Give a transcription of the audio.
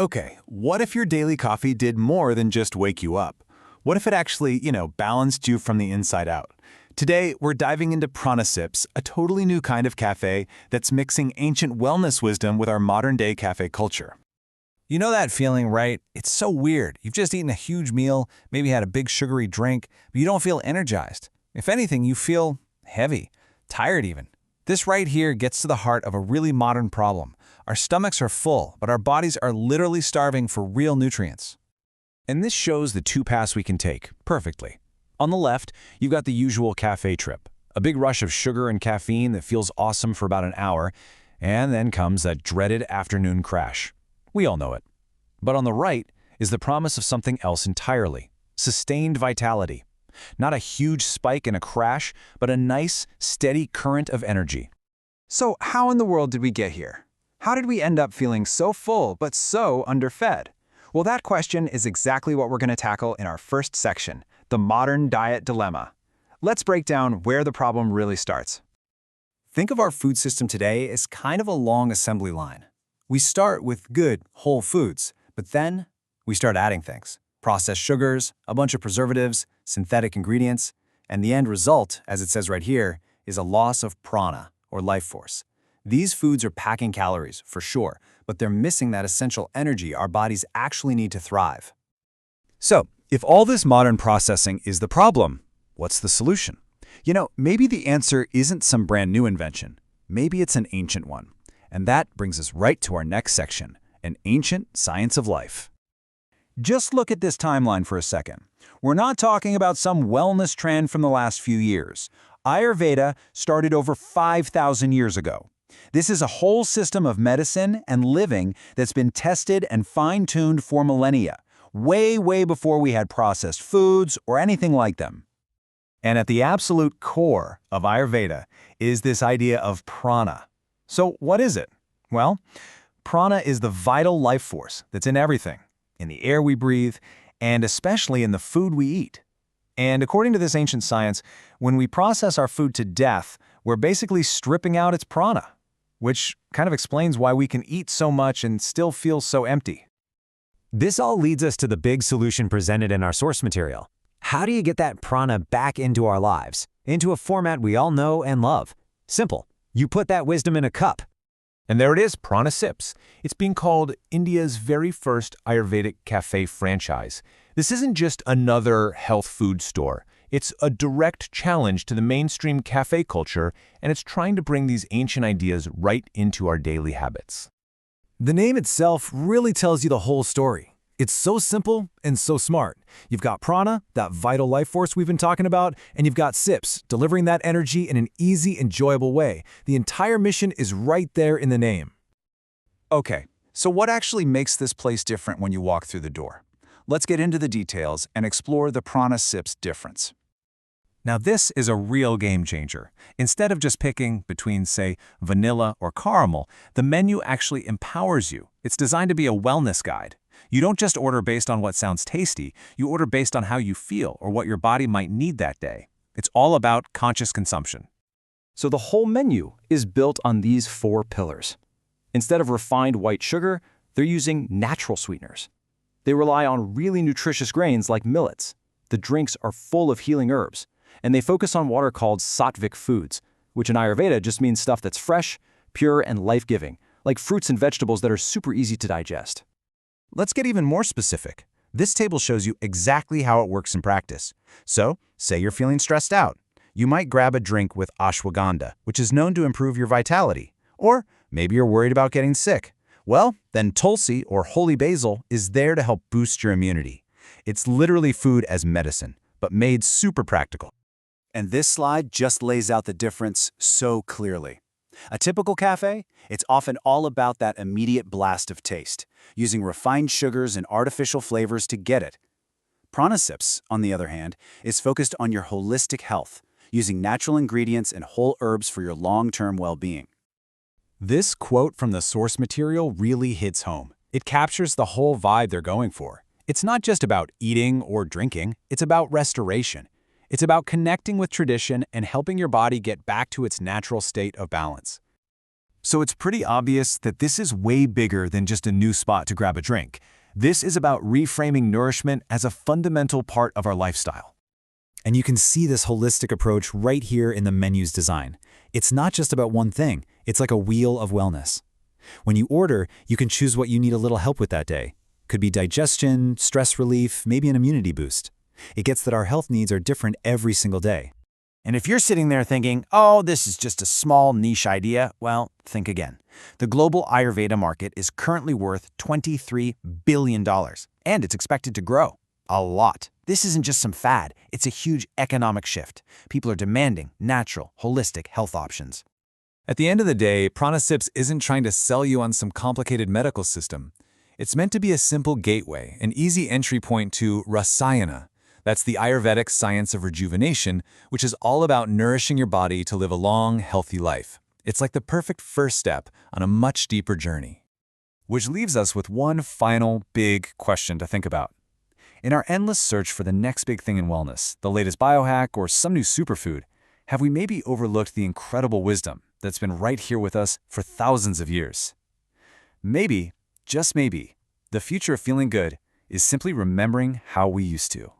Okay, what if your daily coffee did more than just wake you up? What if it actually, balanced you from the inside out? Today, we're diving into PranaSips, a totally new kind of cafe that's mixing ancient wellness wisdom with our modern-day cafe culture. You know that feeling, right? It's so weird. You've just eaten a huge meal, maybe had a big sugary drink, but you don't feel energized. If anything, you feel heavy, tired even. This right here gets to the heart of a really modern problem. Our stomachs are full, but our bodies are literally starving for real nutrients. And this shows the two paths we can take perfectly. On the left, you've got the usual cafe trip, a big rush of sugar and caffeine that feels awesome for about an hour, and then comes that dreaded afternoon crash. We all know it. But on the right is the promise of something else entirely, sustained vitality. Not a huge spike and a crash, but a nice, steady current of energy. So how in the world did we get here? How did we end up feeling so full but so underfed? Well, that question is exactly what we're going to tackle in our first section, the modern diet dilemma. Let's break down where the problem really starts. Think of our food system today as kind of a long assembly line. We start with good, whole foods, but then we start adding things. Processed sugars, a bunch of preservatives, synthetic ingredients, and the end result, as it says right here, is a loss of prana, or life force. These foods are packing calories, for sure, but they're missing that essential energy our bodies actually need to thrive. So, if all this modern processing is the problem, what's the solution? Maybe the answer isn't some brand new invention. Maybe it's an ancient one. And that brings us right to our next section, an ancient science of life. Just look at this timeline for a second. We're not talking about some wellness trend from the last few years. Ayurveda started over 5,000 years ago. This is a whole system of medicine and living that's been tested and fine-tuned for millennia, way, way before we had processed foods or anything like them. And at the absolute core of Ayurveda is this idea of prana. So what is it? Well, prana is the vital life force that's in everything, in the air we breathe, and especially in the food we eat. And according to this ancient science, when we process our food to death, we're basically stripping out its prana, which kind of explains why we can eat so much and still feel so empty. This all leads us to the big solution presented in our source material. How do you get that prana back into our lives, into a format we all know and love? Simple. You put that wisdom in a cup. And there it is, PranaSips. It's being called India's very first Ayurvedic cafe franchise. This isn't just another health food store. It's a direct challenge to the mainstream cafe culture, and it's trying to bring these ancient ideas right into our daily habits. The name itself really tells you the whole story. It's so simple and so smart. You've got prana, that vital life force we've been talking about, and you've got sips, delivering that energy in an easy, enjoyable way. The entire mission is right there in the name. Okay, so what actually makes this place different when you walk through the door? Let's get into the details and explore the PranaSips difference. Now this is a real game changer. Instead of just picking between, say, vanilla or caramel, the menu actually empowers you. It's designed to be a wellness guide. You don't just order based on what sounds tasty, you order based on how you feel or what your body might need that day. It's all about conscious consumption. So the whole menu is built on these 4 pillars. Instead of refined white sugar, they're using natural sweeteners. They rely on really nutritious grains like millets. The drinks are full of healing herbs, and they focus on what are called sattvic foods, which in Ayurveda just means stuff that's fresh, pure, and life-giving, like fruits and vegetables that are super easy to digest. Let's get even more specific. This table shows you exactly how it works in practice. So, say you're feeling stressed out. You might grab a drink with ashwagandha, which is known to improve your vitality. Or maybe you're worried about getting sick. Well, then tulsi, or holy basil, is there to help boost your immunity. It's literally food as medicine, but made super practical. And this slide just lays out the difference so clearly. A typical cafe, it's often all about that immediate blast of taste, using refined sugars and artificial flavors to get it. PranaSips, on the other hand, is focused on your holistic health, using natural ingredients and whole herbs for your long-term well-being. This quote from the source material really hits home. It captures the whole vibe they're going for. It's not just about eating or drinking, it's about restoration. It's about connecting with tradition and helping your body get back to its natural state of balance. So it's pretty obvious that this is way bigger than just a new spot to grab a drink. This is about reframing nourishment as a fundamental part of our lifestyle. And you can see this holistic approach right here in the menu's design. It's not just about one thing, it's like a wheel of wellness. When you order, you can choose what you need a little help with that day. Could be digestion, stress relief, maybe an immunity boost. It gets that our health needs are different every single day. And if you're sitting there thinking, oh, this is just a small niche idea, well, think again. The global Ayurveda market is currently worth $23 billion, and it's expected to grow a lot. This isn't just some fad, it's a huge economic shift. People are demanding natural, holistic health options. At the end of the day, PranaSips isn't trying to sell you on some complicated medical system. It's meant to be a simple gateway, an easy entry point to Rasayana. That's the Ayurvedic science of rejuvenation, which is all about nourishing your body to live a long, healthy life. It's like the perfect first step on a much deeper journey. Which leaves us with one final big question to think about. In our endless search for the next big thing in wellness, the latest biohack or some new superfood, have we maybe overlooked the incredible wisdom that's been right here with us for thousands of years? Maybe, just maybe, the future of feeling good is simply remembering how we used to.